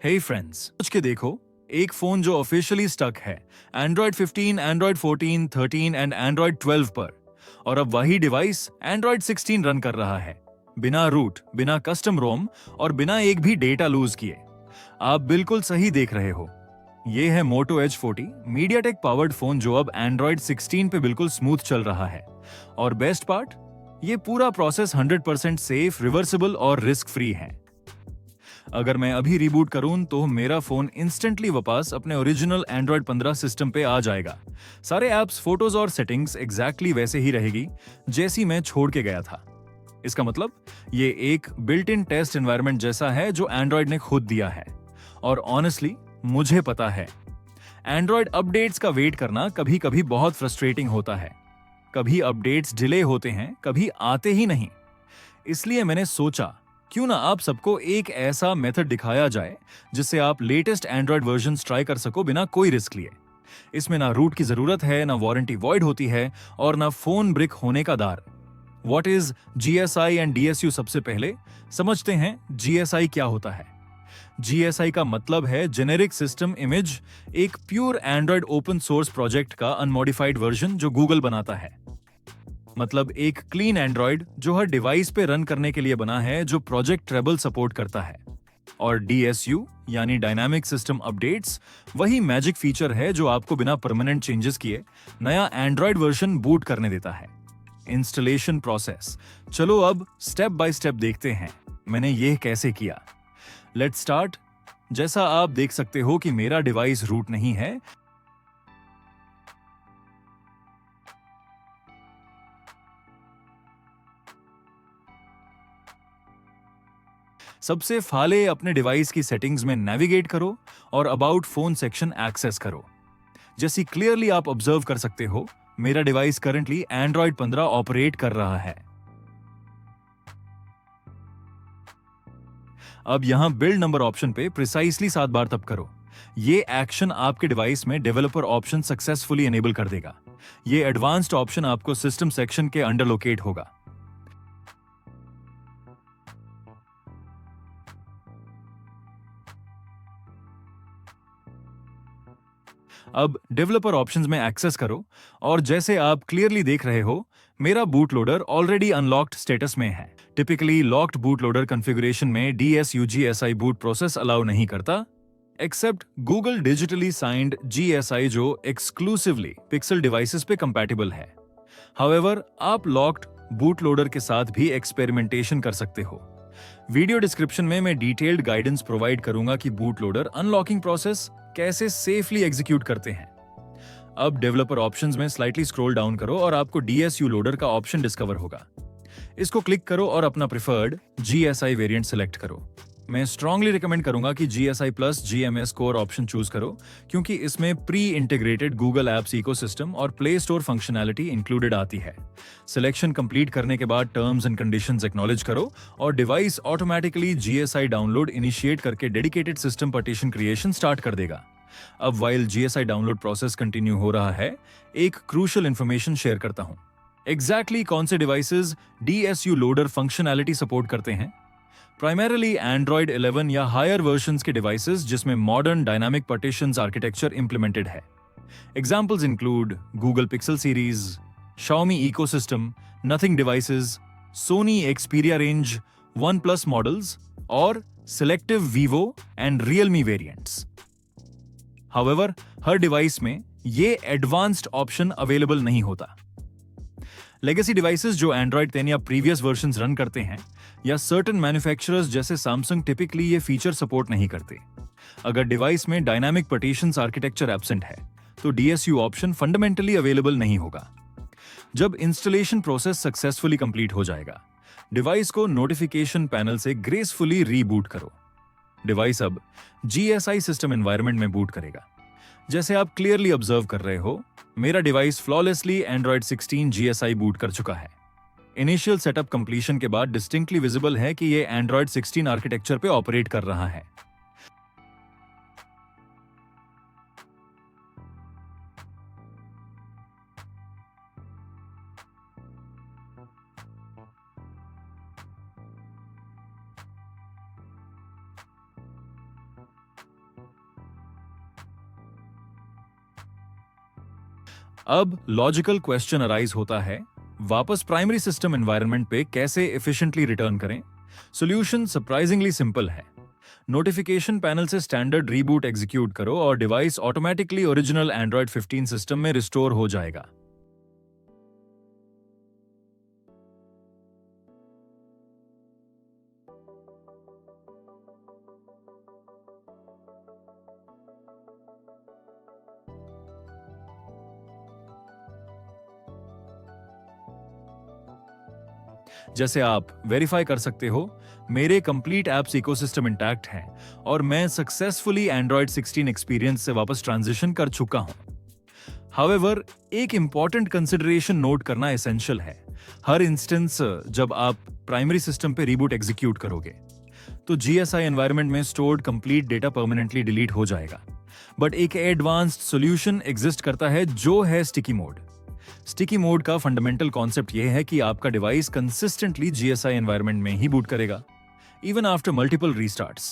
हे friends, सोच के देखो, एक फोन जो ऑफिशियली स्टक है एंड्रॉयड 15, एंड्रॉयड 14, 13 एंड एंड्रॉयड 12 पर, और अब वही डिवाइस एंड्रॉयड 16 रन कर रहा है, बिना रूट, बिना कस्टम रोम और बिना एक भी डेटा लूज किए। आप बिल्कुल सही देख रहे हो। ये है मोटो H40 मीडियाटेक पावर्ड फोन जो अब एंड्रॉयड 16 पे बिल्कुल स्मूथ चल रहा है। और बेस्ट पार्ट, ये पूरा प्रोसेस 100% सेफ, रिवर्सिबल और रिस्क फ्री है। अगर मैं अभी रिबूट करूं तो मेरा फोन इंस्टेंटली वापस अपने ओरिजिनल एंड्रॉयड 15 सिस्टम पे आ जाएगा। सारे ऐप्स, फोटोज और सेटिंग्स एग्जैक्टली वैसे ही रहेगी जैसी मैं छोड़ के गया था। इसका मतलब ये एक बिल्ट इन टेस्ट एनवायरनमेंट जैसा है जो एंड्रॉयड ने खुद दिया है। और ऑनेस्टली मुझे पता है, एंड्रॉयड अपडेट्स का वेट करना कभी कभी बहुत फ्रस्ट्रेटिंग होता है। कभी अपडेट्स डिले होते हैं, कभी आते ही नहीं। इसलिए मैंने सोचा, क्यों ना आप सबको एक ऐसा मेथड दिखाया जाए जिससे आप लेटेस्ट एंड्रॉयड वर्जन ट्राई कर सको बिना कोई रिस्क लिए। इसमें ना रूट की जरूरत है, ना वारंटी वॉइड होती है और ना फोन ब्रिक होने का डर। What is GSI and DSU? सबसे पहले समझते हैं GSI क्या होता है। GSI का मतलब है जेनेरिक सिस्टम इमेज, एक pure Android open source project का अनमॉडिफाइड वर्जन जो गूगल बनाता है। मतलब एक क्लीन एंड्रॉयड जो हर डिवाइस पे रन करने के लिए बना है, जो प्रोजेक्ट ट्रेबल सपोर्ट करता है। और DSU यानी डायनामिक सिस्टम अपडेट्स, वही मैजिक फीचर है जो आपको बिना परमानेंट चेंजेस किए नया एंड्रॉयड वर्जन बूट करने देता है। इंस्टॉलेशन प्रोसेस, चलो अब स्टेप बाय स्टेप देखते हैं मैंने ये कैसे किया। Let's start. जैसा आप देख सकते हो कि मेरा डिवाइस रूट नहीं है। सबसे पहले अपने डिवाइस की सेटिंग्स में नेविगेट करो और अबाउट फोन सेक्शन एक्सेस करो। जैसी क्लियरली आप ऑब्जर्व कर सकते हो, मेरा डिवाइस करंटली एंड्रॉयड 15 ऑपरेट कर रहा है। अब यहां बिल्ड नंबर ऑप्शन पे प्रिसाइसली 7 बार तब करो। ये एक्शन आपके डिवाइस में डेवलपर ऑप्शन सक्सेसफुली एनेबल कर देगा। ये एडवांस्ड ऑप्शन आपको सिस्टम सेक्शन के अंडर लोकेट होगा। अब डेवलपर ऑप्शंस में एक्सेस करो और जैसे आप क्लियरली देख रहे हो, मेरा boot loader already unlocked status में है। Typically locked boot loader configuration में DSUGSI बूट प्रोसेस अलाउ नहीं करता, except Google digitally signed GSI जो एक्सक्लूसिवली पिक्सल डिवाइसेस पे कंपैटिबल है। हाउएवर, आप लॉक्ड बूट लोडर के साथ भी एक्सपेरिमेंटेशन कर सकते हो। वीडियो डिस्क्रिप्शन में मैं डिटेल्ड गाइडेंस प्रोवाइड करूंगा कि बूट लोडर अनलॉकिंग प्रोसेस कैसे सेफली एग्जीक्यूट करते हैं। अब डेवलपर ऑप्शंस में स्लाइटली स्क्रॉल डाउन करो और आपको DSU लोडर का ऑप्शन डिस्कवर होगा। इसको क्लिक करो और अपना प्रिफर्ड GSI वेरिएंट सेलेक्ट करो। मैं स्ट्रांगली रिकमेंड करूंगा कि GSI plus GMS core option choose करो, क्योंकि इसमें pre integrated Google apps ecosystem और प्ले स्टोर फंक्शनैलिटी इंक्लूडेड आती है। सिलेक्शन कंप्लीट करने के बाद टर्म्स एंड कंडीशंस एक्नॉलेज करो और device automatically GSI download initiate करके dedicated system partition creation start कर देगा। अब while GSI download process continue हो रहा है, एक क्रूशियल इंफॉर्मेशन शेयर करता हूं। एग्जैक्टली कौन से devices DSU loader functionality support करते हैं? प्राइमरीली एंड्रॉयड 11 या हायर वर्जन्स के डिवाइसेस जिसमें modern dynamic partitions architecture implemented है। Examples include Google Pixel series, Xiaomi ecosystem, Nothing devices, Sony Xperia range, OnePlus models और selective Vivo and Realme variants. However, हर device में ये advanced option available नहीं होता। Legacy devices जो Android 10 या previous versions run करते हैं, या सर्टेन मैन्युफैक्चरर्स जैसे सैमसंग टिपिकली ये फीचर सपोर्ट नहीं करते। अगर डिवाइस में डायनामिक पार्टीशंस आर्किटेक्चर एब्सेंट है, तो DSU ऑप्शन फंडामेंटली अवेलेबल नहीं होगा। जब इंस्टॉलेशन प्रोसेस सक्सेसफुली कंप्लीट हो जाएगा, डिवाइस को नोटिफिकेशन पैनल से ग्रेसफुली रीबूट करो। डिवाइस अब GSI सिस्टम एनवायरनमेंट में बूट करेगा। जैसे आप क्लियरली ऑब्जर्व कर रहे हो, मेरा device flawlessly Android 16 GSI boot कर चुका है। इनिशियल सेटअप कंप्लीशन के बाद डिस्टिंक्टली विजिबल है कि ये एंड्रॉयड 16 आर्किटेक्चर पे ऑपरेट कर रहा है। अब लॉजिकल क्वेश्चन अराइज होता है, वापस प्राइमरी सिस्टम एनवायरनमेंट पे कैसे एफिशिएंटली रिटर्न करें? सॉल्यूशन सरप्राइजिंगली सिंपल है। नोटिफिकेशन पैनल से स्टैंडर्ड रीबूट एग्जीक्यूट करो और device automatically original Android 15 system में रिस्टोर हो जाएगा। जैसे आप वेरीफाई कर सकते हो, मेरे कंप्लीट एप्स इकोसिस्टम इंटैक्ट है और मैं सक्सेसफुली एंड्रॉयड 16 एक्सपीरियंस से वापस ट्रांजिशन कर चुका हूं। हाउएवर, एक इंपॉर्टेंट कंसिडरेशन नोट करना एसेंशियल है। हर इंस्टेंस जब आप प्राइमरी सिस्टम पे रीबूट एग्जीक्यूट करोगे तो जीएसआई एनवायरनमेंट में stored complete data permanently delete हो जाएगा। बट एक एडवांस्ड सॉल्यूशन एग्जिस्ट करता है जो है स्टिकी मोड। स्टिकी मोड का फंडामेंटल कॉन्सेप्ट यह है कि आपका डिवाइस कंसिस्टेंटली जीएसआई एनवायरनमेंट में ही बूट करेगा, even after multiple restarts.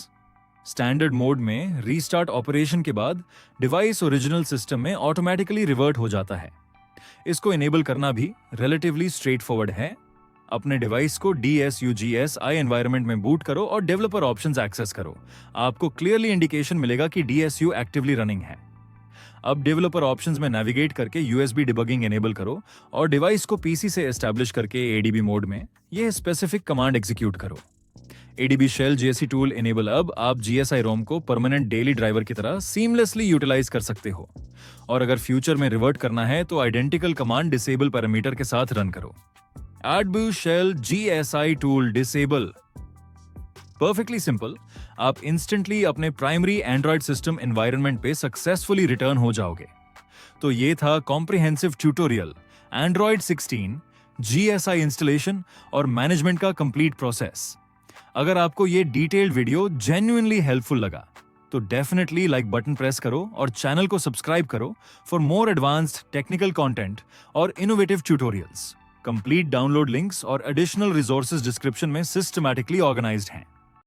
Standard mode में रीस्टार्ट ऑपरेशन के बाद डिवाइस ओरिजिनल सिस्टम में ऑटोमेटिकली रिवर्ट हो जाता है। इसको इनेबल करना भी रिलेटिवली स्ट्रेट फॉरवर्ड है। अपने डिवाइस को DSUGSI एनवायरनमेंट में बूट करो और डेवलपर ऑप्शंस एक्सेस करो। आपको क्लियरली इंडिकेशन मिलेगा कि DSU एक्टिवली रनिंग है। अब डेवलपर ऑप्शंस में नेविगेट करके USB डिबगिंग एनेबल करो और डिवाइस को PC से एस्टैब्लिश करके ADB मोड में यह स्पेसिफिक कमांड एग्जीक्यूट करो। ADB shell JSC tool enable. अब आप GSI रोम को परमानेंट डेली ड्राइवर की तरह सीमलेसली यूटिलाइज कर सकते हो। और अगर फ्यूचर में रिवर्ट करना है तो आइडेंटिकल कमांड डिसेबल पैरामीटर के साथ रन करो। AdBlue shell GSI tool disable. Perfectly simple, आप इंस्टेंटली अपने प्राइमरी एंड्रॉयड सिस्टम एनवायरनमेंट पे सक्सेसफुली रिटर्न हो जाओगे। तो ये था comprehensive tutorial Android 16 GSI installation और मैनेजमेंट का कंप्लीट प्रोसेस। अगर आपको ये डिटेल्ड वीडियो जेन्युइनली हेल्पफुल लगा तो डेफिनेटली लाइक बटन प्रेस करो और चैनल को सब्सक्राइब करो for more advanced technical content और innovative tutorials. Complete download links और एडिशनल रिसोर्सेज डिस्क्रिप्शन में सिस्टमैटिकली ऑर्गेनाइज्ड हैं।